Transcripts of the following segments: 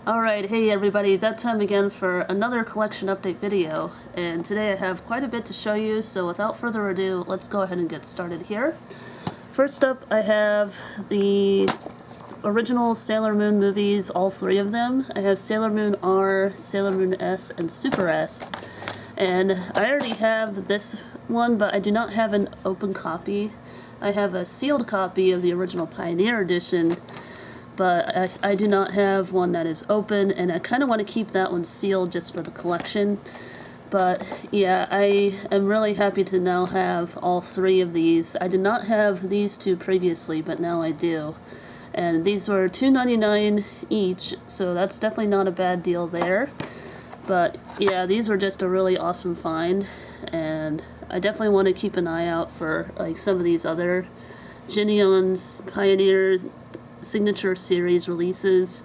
Alright, hey everybody, that time again for another collection update video, and today I have quite a bit to show you, so without further ado, let's go ahead and get started here. First up, I have the original Sailor Moon movies, all three of them. I have Sailor Moon R, Sailor Moon S, and Super S, and I already have this one, but I do not have an open copy. I have a sealed copy of the original Pioneer Edition, but I do not have one that is open, and I kind of want to keep that one sealed just for the collection. But yeah, I am really happy to now have all three of these. I did not have these two previously, but now I do. And these were $2.99 each, so that's definitely not a bad deal there. But yeah, these were just a really awesome find, and I definitely want to keep an eye out for like some of these other Geneon's Pioneer Signature Series releases,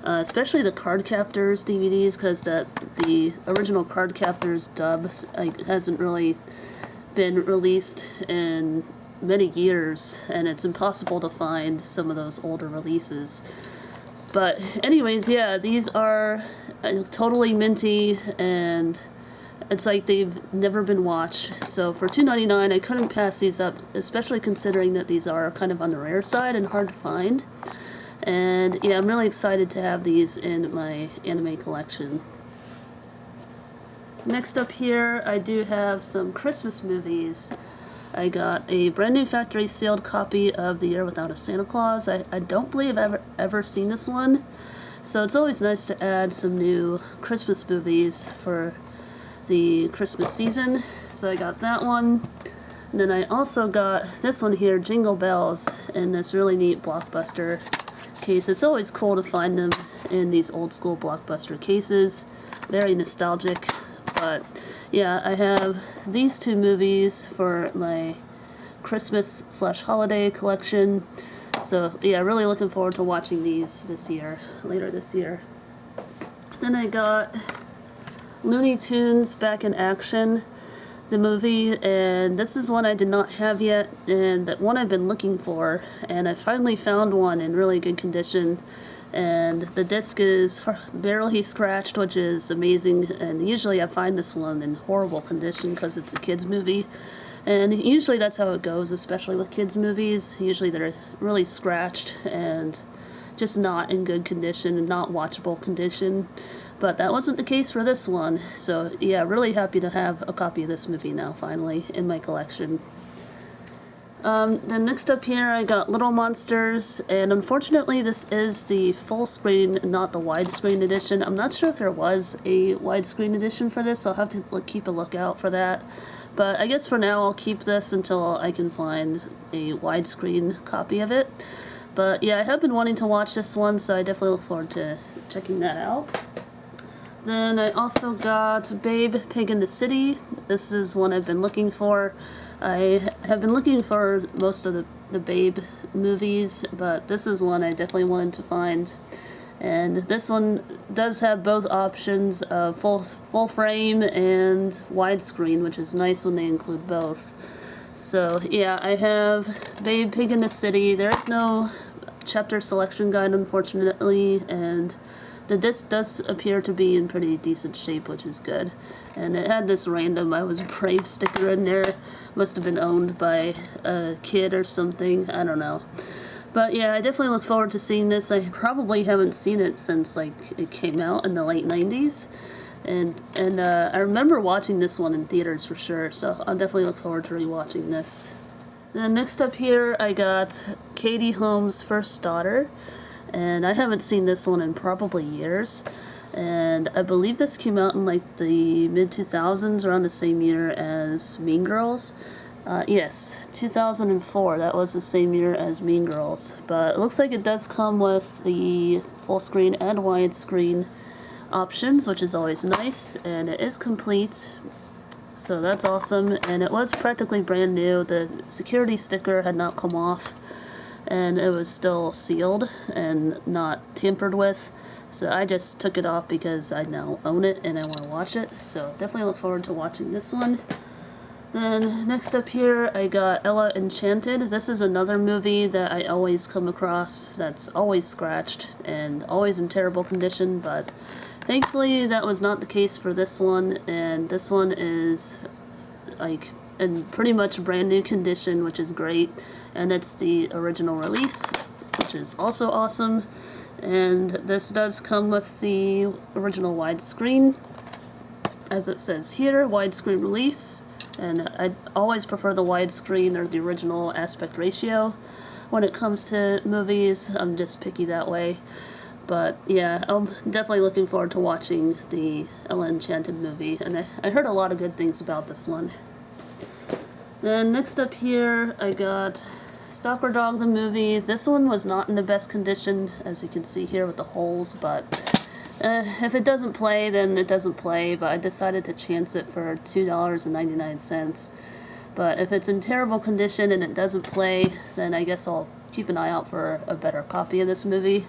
especially the Card Captors DVDs, because the original Card Captors dub hasn't really been released in many years, and it's impossible to find some of those older releases. But anyways, yeah, these are totally minty, and it's like they've never been watched. So for $2.99, I couldn't pass these up, especially considering that these are kind of on the rare side and hard to find. And yeah, I'm really excited to have these in my anime collection. Next up here, I do have some Christmas movies. I got a brand new factory sealed copy of The Year Without a Santa Claus. I don't believe I've ever seen this one, so it's always nice to add some new Christmas movies for the Christmas season. So I got that one. And then I also got this one here, Jingle Bells, in this really neat Blockbuster case. It's always cool to find them in these old school Blockbuster cases. Very nostalgic. But yeah, I have these two movies for my Christmas/holiday collection. So yeah, really looking forward to watching these later this year. Then I got Looney Tunes Back in Action, the movie, and this is one I did not have yet, and that one I've been looking for, and I finally found one in really good condition, and the disc is barely scratched, which is amazing. And usually I find this one in horrible condition because it's a kids movie, and usually that's how it goes, especially with kids movies. Usually they're really scratched and just not in good condition and not watchable condition. But that wasn't the case for this one, so yeah, really happy to have a copy of this movie now, finally, in my collection. Then next up here, I got Little Monsters, and unfortunately this is the full screen, not the widescreen edition. I'm not sure if there was a widescreen edition for this, so I'll have to keep a lookout for that. But I guess for now I'll keep this until I can find a widescreen copy of it. But yeah, I have been wanting to watch this one, so I definitely look forward to checking that out. Then I also got Babe, Pig in the City. This is one I've been looking for. I have been looking for most of the Babe movies, but this is one I definitely wanted to find. And this one does have both options of full frame and widescreen, which is nice when they include both. So yeah, I have Babe, Pig in the City. There is no chapter selection guide, unfortunately, and the disc does appear to be in pretty decent shape, which is good. And it had this random I Was Brave sticker in there. Must have been owned by a kid or something. I don't know. But yeah, I definitely look forward to seeing this. I probably haven't seen it since like it came out in the late 90s. And I remember watching this one in theaters for sure, so I'll definitely look forward to rewatching this. Then next up here, I got Katie Holmes' First Daughter. And I haven't seen this one in probably years, and I believe this came out in like the mid-2000s, around the same year as Mean Girls. Yes, 2004, that was the same year as Mean Girls, but it looks like it does come with the full screen and widescreen options, which is always nice, and it is complete, so that's awesome. And it was practically brand new. The security sticker had not come off, and it was still sealed and not tampered with, so I just took it off because I now own it and I want to watch it, so definitely look forward to watching this one. Then next up here I got Ella Enchanted. This is another movie that I always come across that's always scratched and always in terrible condition, but thankfully that was not the case for this one, and this one is like in pretty much brand new condition, which is great, and it's the original release, which is also awesome. And this does come with the original widescreen, as it says here, widescreen release. And I always prefer the widescreen or the original aspect ratio when it comes to movies. I'm just picky that way. But yeah, I'm definitely looking forward to watching the Ella Enchanted movie, and I heard a lot of good things about this one. Then next up here I got Soccer Dog the movie. This one was not in the best condition, as you can see here with the holes, but if it doesn't play, then it doesn't play, but I decided to chance it for $2.99. But if it's in terrible condition and it doesn't play, then I guess I'll keep an eye out for a better copy of this movie.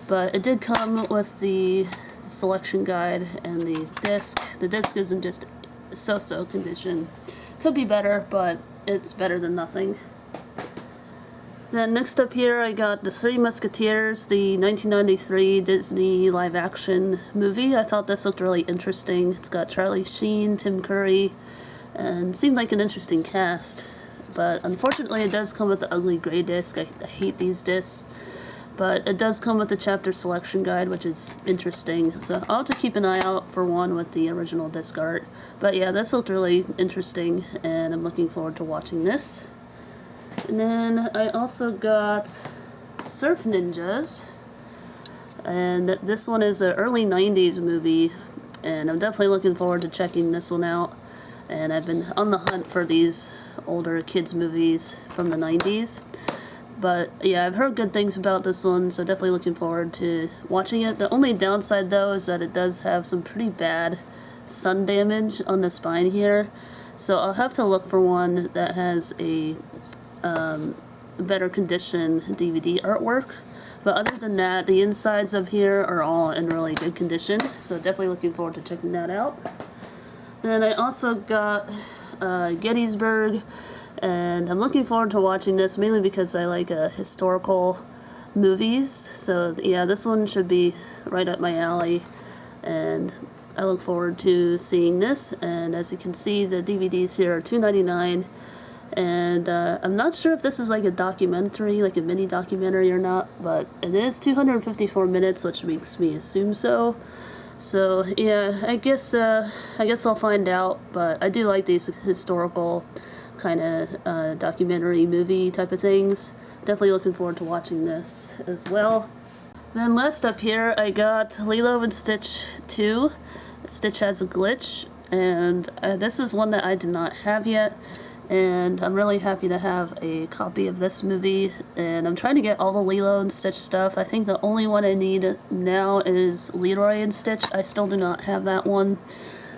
But it did come with the selection guide and the disc. The disc is in just so-so condition. Could be better, but it's better than nothing. Then next up here I got The Three Musketeers, the 1993 Disney live-action movie. I thought this looked really interesting. It's got Charlie Sheen, Tim Curry, and seemed like an interesting cast. But unfortunately it does come with the ugly gray disc. I hate these discs. But it does come with the chapter selection guide, which is interesting. So I'll have to keep an eye out for one with the original disc art. But yeah, this looked really interesting, and I'm looking forward to watching this. And then I also got Surf Ninjas, and this one is an early 90s movie, and I'm definitely looking forward to checking this one out. And I've been on the hunt for these older kids movies from the 90s. But yeah, I've heard good things about this one, so definitely looking forward to watching it. The only downside though is that it does have some pretty bad sun damage on the spine here, so I'll have to look for one that has a better condition DVD artwork. But other than that, the insides of here are all in really good condition, so definitely looking forward to checking that out. Then I also got Gettysburg, and I'm looking forward to watching this mainly because I like historical movies. So yeah, this one should be right up my alley, and I look forward to seeing this. And as you can see, the DVDs here are $2.99. And I'm not sure if this is like a documentary, like a mini documentary or not, but it is 254 minutes, which makes me assume so. So yeah, I guess I'll find out. But I do like these historical kind of documentary movie type of things. Definitely looking forward to watching this as well. Then last up here, I got Lilo and Stitch 2. Stitch Has a Glitch, and this is one that I did not have yet. And I'm really happy to have a copy of this movie, and I'm trying to get all the Lilo and Stitch stuff. I think the only one I need now is Leroy and Stitch. I still do not have that one,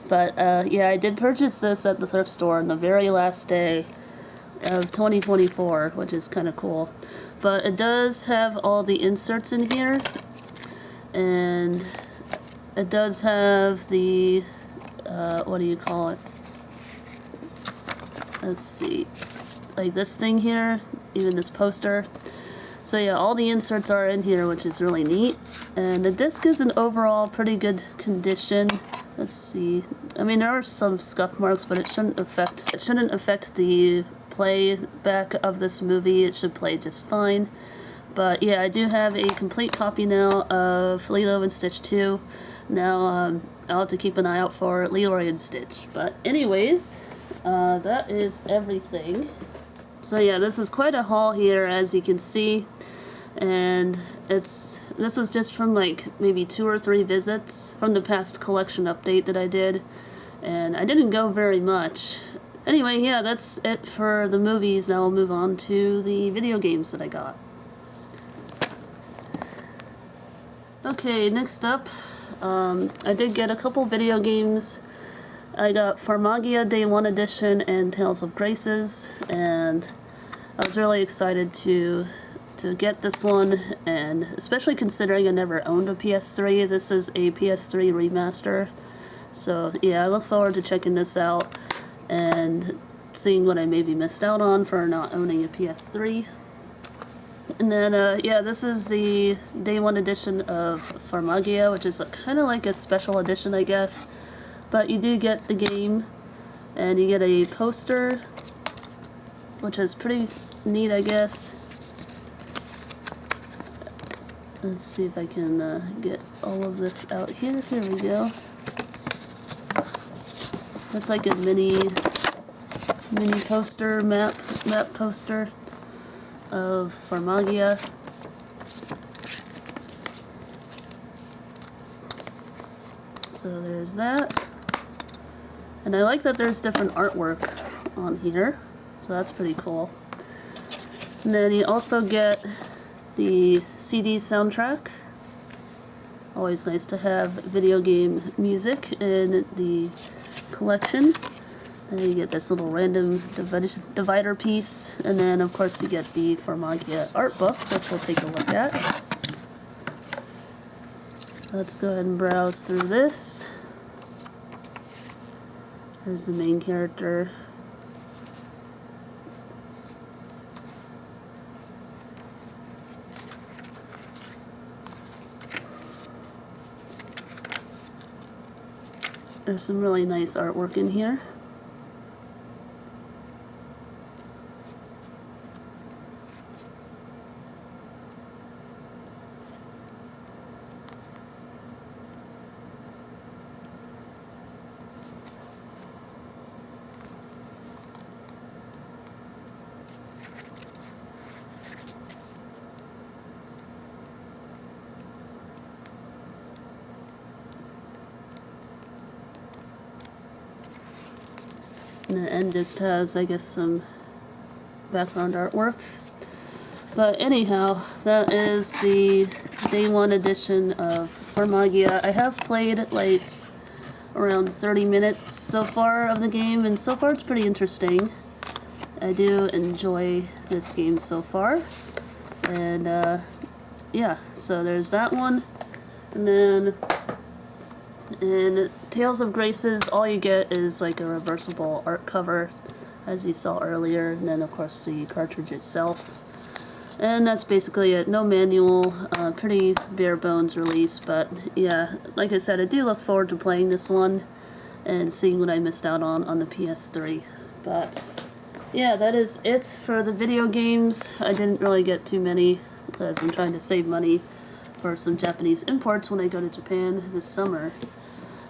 but yeah, I did purchase this at the thrift store on the very last day of 2024, which is kind of cool. But it does have all the inserts in here, and it does have the what do you call it? Let's see, like this thing here, even this poster. So yeah, all the inserts are in here, which is really neat. And the disc is in overall pretty good condition. Let's see, I mean there are some scuff marks, but it shouldn't affect the playback of this movie. It should play just fine. But yeah, I do have a complete copy now of Lilo and Stitch 2. Now I'll have to keep an eye out for Leroy and Stitch. But anyways, that is everything. So yeah, this is quite a haul here, as you can see, and this was just from like maybe 2 or 3 visits from the past collection update that I did, and I didn't go very much. Anyway, yeah, that's it for the movies. Now we'll move on to the video games that I got. Okay, next up, I did get a couple video games. I got Farmagia Day 1 Edition and Tales of Graces, and I was really excited to get this one, and especially considering I never owned a PS3. This is a PS3 remaster, so yeah, I look forward to checking this out. And seeing what I maybe missed out on for not owning a PS3. And then, yeah, this is the Day 1 edition of Farmagia, which is kind of like a special edition, I guess. But you do get the game, and you get a poster, which is pretty neat, I guess. Let's see if I can get all of this out here. Here we go. That's like a mini poster, map poster of Farmagia. So there's that. And I like that there's different artwork on here. So that's pretty cool. And then you also get the CD soundtrack. Always nice to have video game music in the collection. And you get this little random divider piece, and then of course you get the Farmagia art book, which we'll take a look at. Let's go ahead and browse through this. There's the main character. There's some really nice artwork in here. And the end just has, I guess, some background artwork. But anyhow, that is the Day 1 edition of Farmagia. I have played like around 30 minutes so far of the game, and so far it's pretty interesting. I do enjoy this game so far. And yeah, so there's that one. And then in Tales of Graces, all you get is like a reversible art cover, as you saw earlier, and then of course the cartridge itself. And that's basically it. No manual, pretty bare bones release, but yeah, like I said, I do look forward to playing this one and seeing what I missed out on the PS3. But yeah, that is it for the video games. I didn't really get too many because I'm trying to save money for some Japanese imports when I go to Japan this summer.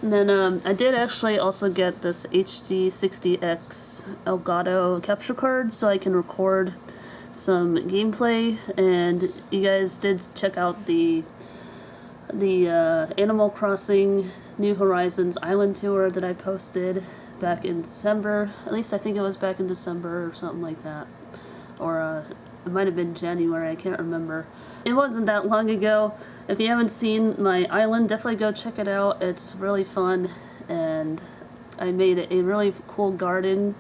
And then I did actually also get this HD60X Elgato capture card so I can record some gameplay, and you guys did check out the Animal Crossing New Horizons Island Tour that I posted back in December. At least I think it was back in December or something like that. Or it might have been January, I can't remember. It wasn't that long ago. If you haven't seen my island, definitely go check it out. It's really fun, and I made a really cool garden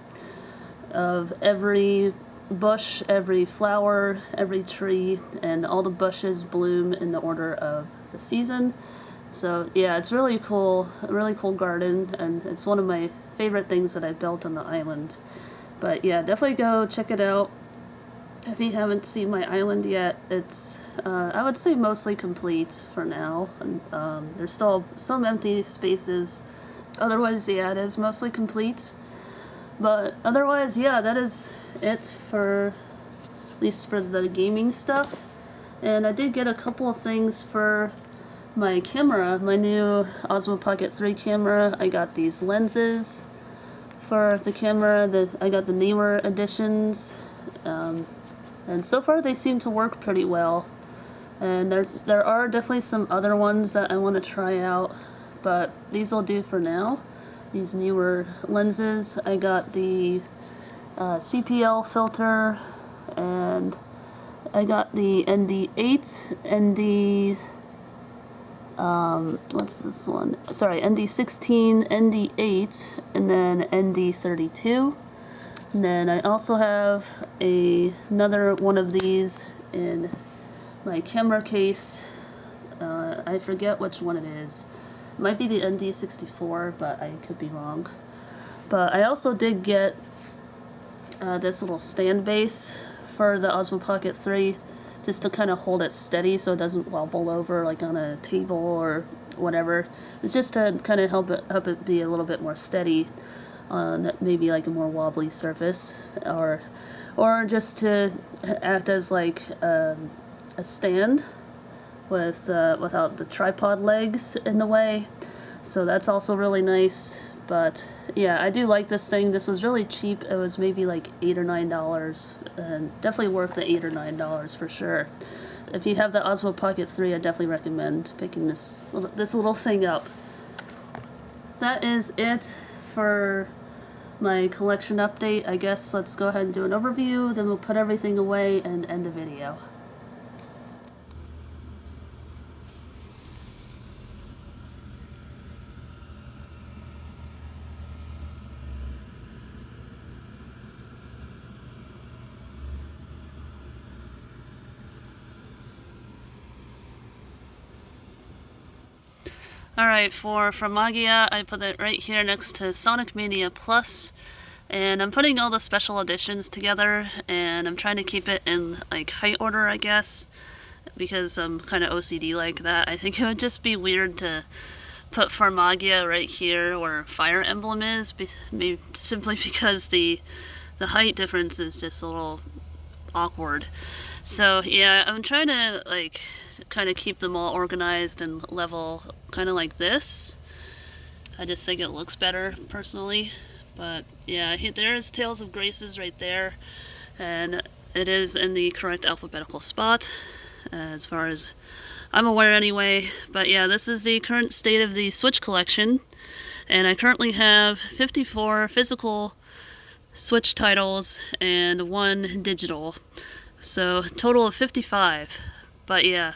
of every bush, every flower, every tree, and all the bushes bloom in the order of the season. So yeah, it's really cool, a really cool garden, and it's one of my favorite things that I built on the island. But yeah, definitely go check it out. If you haven't seen my island yet, it's, I would say, mostly complete for now. And, there's still some empty spaces. Otherwise, yeah, it is mostly complete. But otherwise, yeah, that is it for, at least for the gaming stuff. And I did get a couple of things for my camera, my new Osmo Pocket 3 camera. I got these lenses for the camera. I got the newer editions. And so far they seem to work pretty well. And there are definitely some other ones that I want to try out, but these will do for now. These newer lenses. I got the CPL filter, and I got the ND8, what's this one? Sorry, ND16, ND8, and then ND32. And then I also have another one of these in my camera case. I forget which one it is. It might be the ND64, but I could be wrong. But I also did get this little stand base for the Osmo Pocket 3, just to kind of hold it steady so it doesn't wobble over like on a table or whatever. It's just to kind of help it be a little bit more steady on maybe like a more wobbly surface, or just to act as like a stand with without the tripod legs in the way. So that's also really nice. But yeah, I do like this thing. This was really cheap. It was maybe like $8 or $9, and definitely worth the $8 or $9 for sure. If you have the Osmo Pocket 3, I definitely recommend picking this little thing up. That is it for my collection update. I guess let's go ahead and do an overview, then we'll put everything away and end the video. Alright, for Framagia, I put it right here next to Sonic Mania Plus, and I'm putting all the special editions together, and I'm trying to keep it in like height order, I guess, because I'm kind of OCD like that. I think it would just be weird to put Framagia right here where Fire Emblem is, simply because the height difference is just a little awkward. So yeah, I'm trying to like kind of keep them all organized and level, kind of like this. I just think it looks better personally. But yeah, there's Tales of Graces right there, and it is in the correct alphabetical spot as far as I'm aware anyway. But yeah, this is the current state of the Switch collection, and I currently have 54 physical Switch titles and 1 digital. So total of 55. But yeah,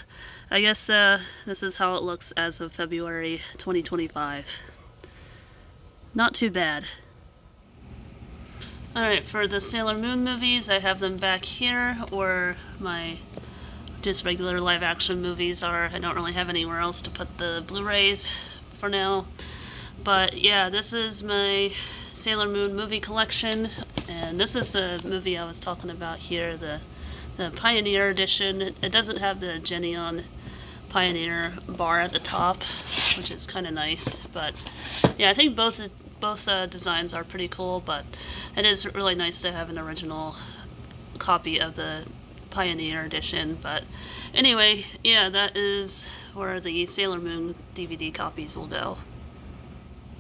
I guess this is how it looks as of February 2025. Not too bad. Alright, for the Sailor Moon movies, I have them back here where my just regular live action movies are. I don't really have anywhere else to put the Blu-rays for now. But yeah, this is my Sailor Moon movie collection, and this is the movie I was talking about here, the Pioneer edition. It doesn't have the Geneon Pioneer bar at the top, which is kind of nice. But yeah, I think both designs are pretty cool, but it is really nice to have an original copy of the Pioneer edition. But anyway, yeah, that is where the Sailor Moon DVD copies will go.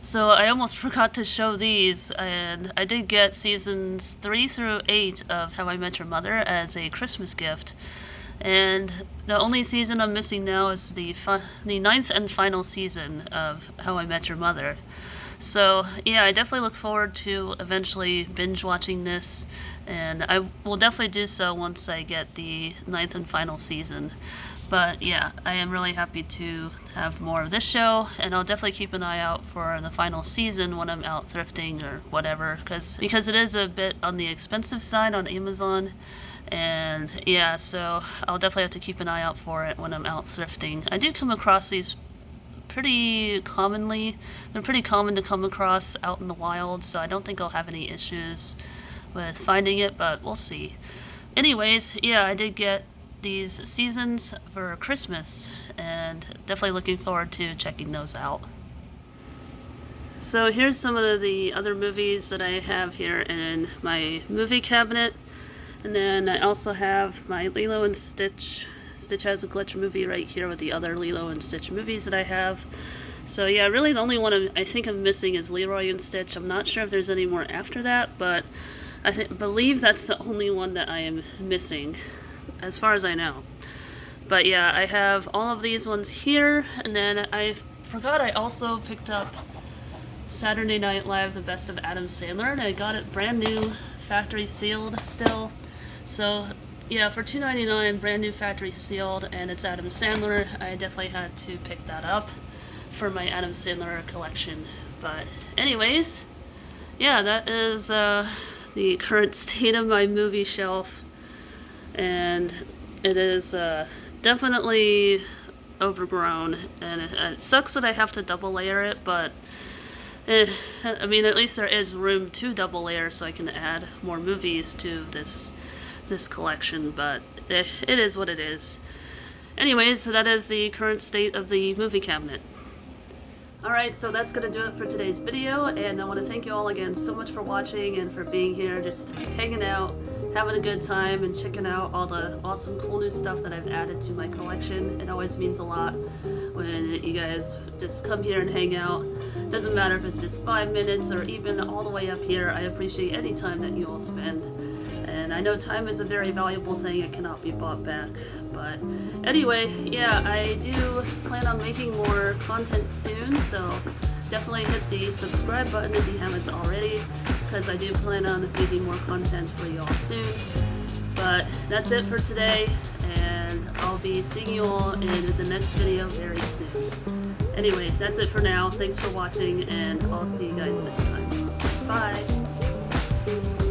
So I almost forgot to show these, and I did get seasons 3 through 8 of How I Met Your Mother as a Christmas gift. And the only season I'm missing now is the 9th and final season of How I Met Your Mother. So yeah, I definitely look forward to eventually binge watching this, and I will definitely do so once I get the 9th and final season. But yeah, I am really happy to have more of this show, and I'll definitely keep an eye out for the final season when I'm out thrifting or whatever, because it is a bit on the expensive side on Amazon. And yeah, so I'll definitely have to keep an eye out for it when I'm out thrifting. I do come across these pretty commonly. They're pretty common to come across out in the wild, so I don't think I'll have any issues with finding it, but we'll see. Anyways, yeah, I did get these seasons for Christmas, and definitely looking forward to checking those out. So here's some of the other movies that I have here in my movie cabinet, and then I also have my Lilo and Stitch Has a Glitch movie right here with the other Lilo and Stitch movies that I have. So yeah, really the only one I think I'm missing is Leroy and Stitch. I'm not sure if there's any more after that, but I believe that's the only one that I am missing, as far as I know. But yeah, I have all of these ones here, and then I forgot I also picked up Saturday Night Live, The Best of Adam Sandler, and I got it brand new, factory sealed still. So yeah, for $2.99, brand new factory sealed, and it's Adam Sandler. I definitely had to pick that up for my Adam Sandler collection. But anyways, yeah, that is the current state of my movie shelf, and it is definitely overgrown, and it sucks that I have to double layer it, but I mean, at least there is room to double layer, so I can add more movies to this collection. But it is what it is. Anyways, so that is the current state of the movie cabinet. Alright, so that's going to do it for today's video, and I want to thank you all again so much for watching and for being here, just hanging out, having a good time, and checking out all the awesome cool new stuff that I've added to my collection. It always means a lot when you guys just come here and hang out. Doesn't matter if it's just 5 minutes or even all the way up here. I appreciate any time that you all spend. And I know time is a very valuable thing, it cannot be bought back. But anyway, yeah, I do plan on making more content soon, so definitely hit the subscribe button if you haven't already, because I do plan on making more content for you all soon. But that's it for today, and I'll be seeing you all in the next video very soon. Anyway, that's it for now. Thanks for watching, and I'll see you guys next time. Bye!